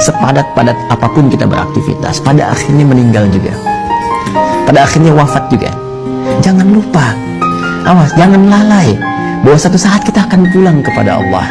sepadat-padat apapun kita beraktivitas, pada akhirnya meninggal juga, pada akhirnya wafat juga. Jangan lupa, awas, jangan lalai bahwa satu saat kita akan pulang kepada Allah.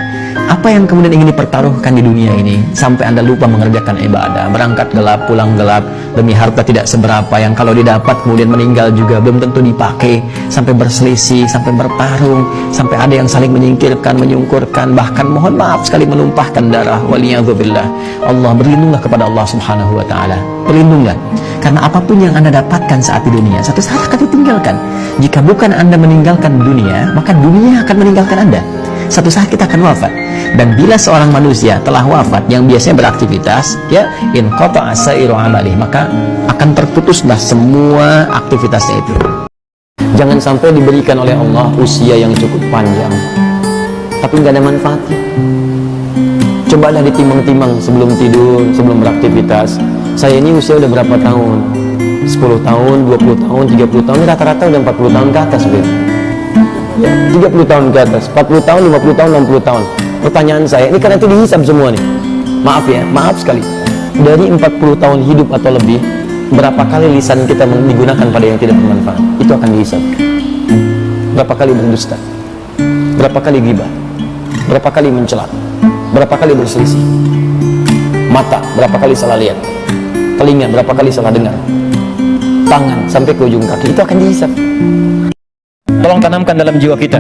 Apa yang kemudian ingin dipertaruhkan di dunia ini sampai Anda lupa mengerjakan ibadah, berangkat gelap, pulang gelap, demi harta tidak seberapa yang kalau didapat kemudian meninggal juga belum tentu dipakai, sampai berselisih, sampai bertarung, sampai ada yang saling menyingkirkan, menyungkurkan, bahkan mohon maaf sekali menumpahkan darah. Waliyadzubillah. Allah, berlindunglah kepada Allah Subhanahu wa taala. Berlindunglah, karena apapun yang Anda dapatkan saat di dunia satu saat akan ditinggalkan. Jika bukan Anda meninggalkan dunia, maka dunia akan meninggalkan Anda. Satu saat kita akan wafat. Dan bila seorang manusia telah wafat yang biasanya beraktivitas, ya, in qata'a sa'iru amalih, maka akan terputuslah semua aktivitasnya itu. Jangan sampai diberikan oleh Allah usia yang cukup panjang tapi nggak ada manfaatnya. Cobalah ditimbang-timbang sebelum tidur, sebelum beraktivitas. Saya ini usia udah berapa tahun? 10 tahun, 20 tahun, 30 tahun, rata-rata udah 40 tahun ke atas, Beb. Ya, 30 tahun ke atas, 40 tahun, 50 tahun, 60 tahun. Pertanyaan saya, ini karena itu dihisab semua nih. Maaf ya, maaf sekali. Dari 40 tahun hidup atau lebih, berapa kali lisan kita digunakan pada yang tidak bermanfaat? Itu akan dihisab. Berapa kali berdusta? Berapa kali ghibah? Berapa kali mencela? Berapa kali berselisih? Mata, berapa kali salah lihat? Telinga, berapa kali salah dengar? Tangan, sampai ke ujung kaki, itu akan dihisab. Tolong tanamkan dalam jiwa kita,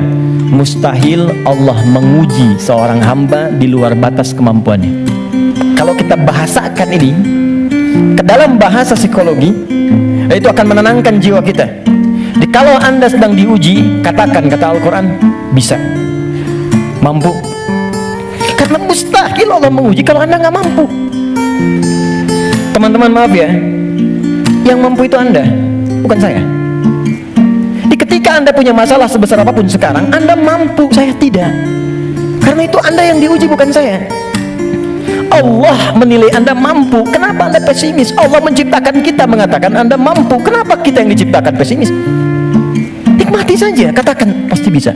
mustahil Allah menguji seorang hamba di luar batas kemampuannya. Kalau kita bahasakan ini ke dalam bahasa psikologi, itu akan menenangkan jiwa kita. Jadi kalau Anda sedang diuji, katakan, kata Al-Quran, bisa, mampu. Karena mustahil Allah menguji kalau Anda nggak mampu. Teman-teman, maaf ya, yang mampu itu Anda, bukan saya. Ketika Anda punya masalah sebesar apapun sekarang, Anda mampu, saya tidak. Karena itu Anda yang diuji, bukan saya. Allah menilai Anda mampu. Kenapa Anda pesimis? Allah menciptakan kita mengatakan Anda mampu. Kenapa kita yang diciptakan pesimis? Nikmati saja, katakan pasti bisa.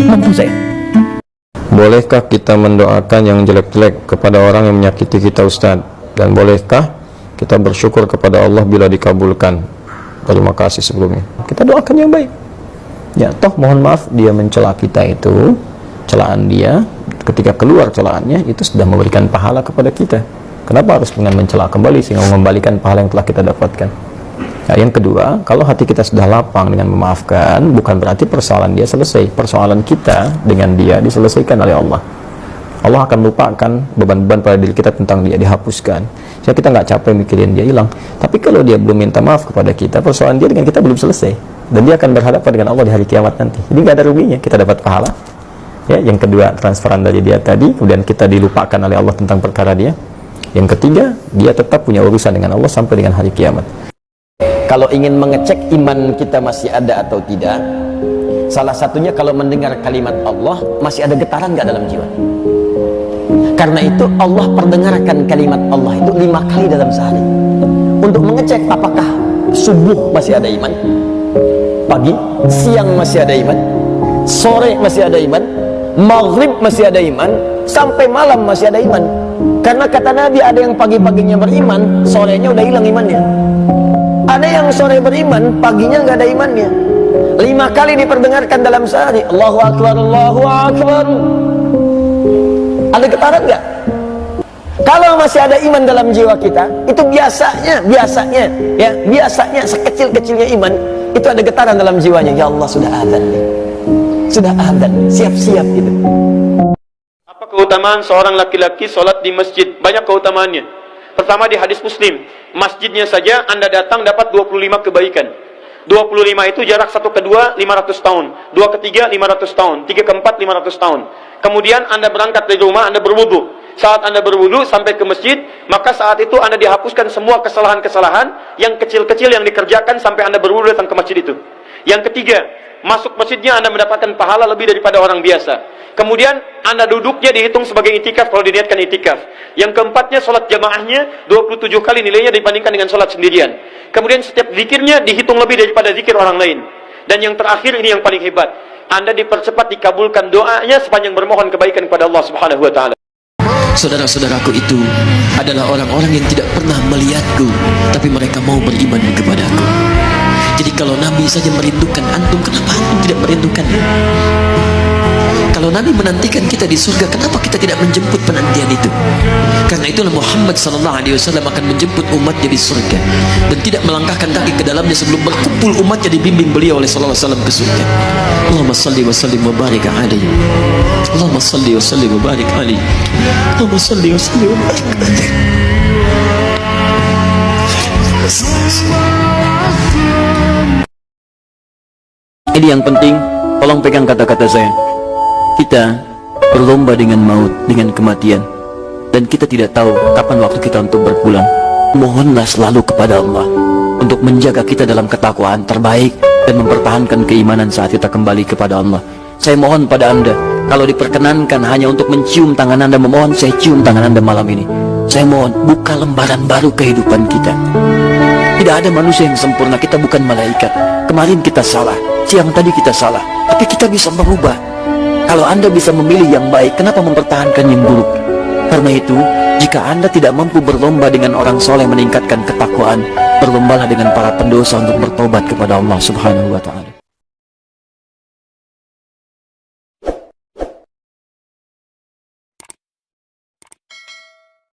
Mampu saya. Bolehkah kita mendoakan yang jelek-jelek kepada orang yang menyakiti kita, Ustaz? Dan bolehkah kita bersyukur kepada Allah bila dikabulkan? Terima kasih sebelumnya. Kita doakan yang baik. Ya, toh mohon maaf dia mencela kita itu, celaan dia, ketika keluar celaannya itu sudah memberikan pahala kepada kita. Kenapa harus dengan mencela kembali sehingga mengembalikan pahala yang telah kita dapatkan? Nah, yang kedua, kalau hati kita sudah lapang dengan memaafkan, bukan berarti persoalan dia selesai. Persoalan kita dengan dia diselesaikan oleh Allah. Allah akan lupakan beban-beban pada diri kita tentang dia, dihapuskan. Jadi kita nggak capek mikirin dia hilang. Tapi kalau dia belum minta maaf kepada kita, persoalan dia dengan kita belum selesai. Dan dia akan berhadapan dengan Allah di hari kiamat nanti. Jadi nggak ada ruginya, kita dapat pahala. Ya, yang kedua, transferan dari dia tadi, kemudian kita dilupakan oleh Allah tentang perkara dia. Yang ketiga, dia tetap punya urusan dengan Allah sampai dengan hari kiamat. Kalau ingin mengecek iman kita masih ada atau tidak, salah satunya kalau mendengar kalimat Allah, masih ada getaran nggak dalam jiwa? Karena itu Allah perdengarkan kalimat Allah itu 5 kali dalam sehari untuk mengecek apakah subuh masih ada iman, pagi, siang masih ada iman, sore masih ada iman, maghrib masih ada iman, sampai malam masih ada iman. Karena kata Nabi, ada yang pagi-paginya beriman, sorenya udah hilang imannya. Ada yang sore beriman, paginya nggak ada imannya. 5 kali diperdengarkan dalam sehari. Allahu Akbar, Allahu Akbar. Ada getaran nggak? Kalau masih ada iman dalam jiwa kita, itu biasanya sekecil-kecilnya iman, itu ada getaran dalam jiwanya. Ya Allah, sudah adzan nih, sudah adzan, siap-siap gitu. Apa keutamaan seorang laki-laki sholat di masjid? Banyak keutamaannya. Pertama, di hadis Muslim, masjidnya saja Anda datang dapat 25 kebaikan. 25 itu jarak satu kedua 500 tahun, dua ketiga 500 tahun, tiga keempat 500 tahun. Kemudian Anda berangkat dari rumah, Anda berwudu. Saat Anda berwudu sampai ke masjid, maka saat itu Anda dihapuskan semua kesalahan-kesalahan yang kecil-kecil yang dikerjakan sampai Anda berwudu datang ke masjid itu. Yang ketiga, masuk masjidnya Anda mendapatkan pahala lebih daripada orang biasa. Kemudian Anda duduknya dihitung sebagai itikaf kalau diniatkan itikaf. Yang keempatnya, sholat jamaahnya 27 kali nilainya dibandingkan dengan sholat sendirian. Kemudian setiap zikirnya dihitung lebih daripada zikir orang lain. Dan yang terakhir, ini yang paling hebat, Anda dipercepat dikabulkan doanya sepanjang bermohon kebaikan kepada Allah Subhanahu wa ta'ala. Saudara-saudaraku itu adalah orang-orang yang tidak pernah melihatku, tapi mereka mau beriman kepadaku. Jadi kalau Nabi saja merindukan antum, kenapa antum tidak merindukannya? Kalau Nabi menantikan kita di surga, kenapa kita tidak menjemput penantian itu? Karena itulah Muhammad SAW akan menjemput umatnya di surga dan tidak melangkahkan kaki ke dalamnya sebelum berkumpul umatnya dibimbing beliau oleh SAW ke surga. Allahumma salli wa sallim wa barik alaihi. Allahumma salli wa sallim wa barik alaihi. Allahumma salli wa sallim wa barik alaihi. Ini yang penting, tolong pegang kata-kata saya. Kita berlomba dengan maut, dengan kematian, dan kita tidak tahu kapan waktu kita untuk berpulang. Mohonlah selalu kepada Allah untuk menjaga kita dalam ketakwaan terbaik dan mempertahankan keimanan saat kita kembali kepada Allah. Saya mohon pada Anda, kalau diperkenankan hanya untuk mencium tangan Anda, memohon saya cium tangan Anda malam ini. Saya mohon, buka lembaran baru kehidupan kita. Tidak ada manusia yang sempurna, kita bukan malaikat. Kemarin kita salah, siang tadi kita salah, tapi kita bisa berubah. Kalau Anda bisa memilih yang baik, kenapa mempertahankan yang buruk? Karena itu, jika Anda tidak mampu berlomba dengan orang soleh meningkatkan ketakwaan, berlombalah dengan para pendosa untuk bertobat kepada Allah Subhanahu wa Ta'ala.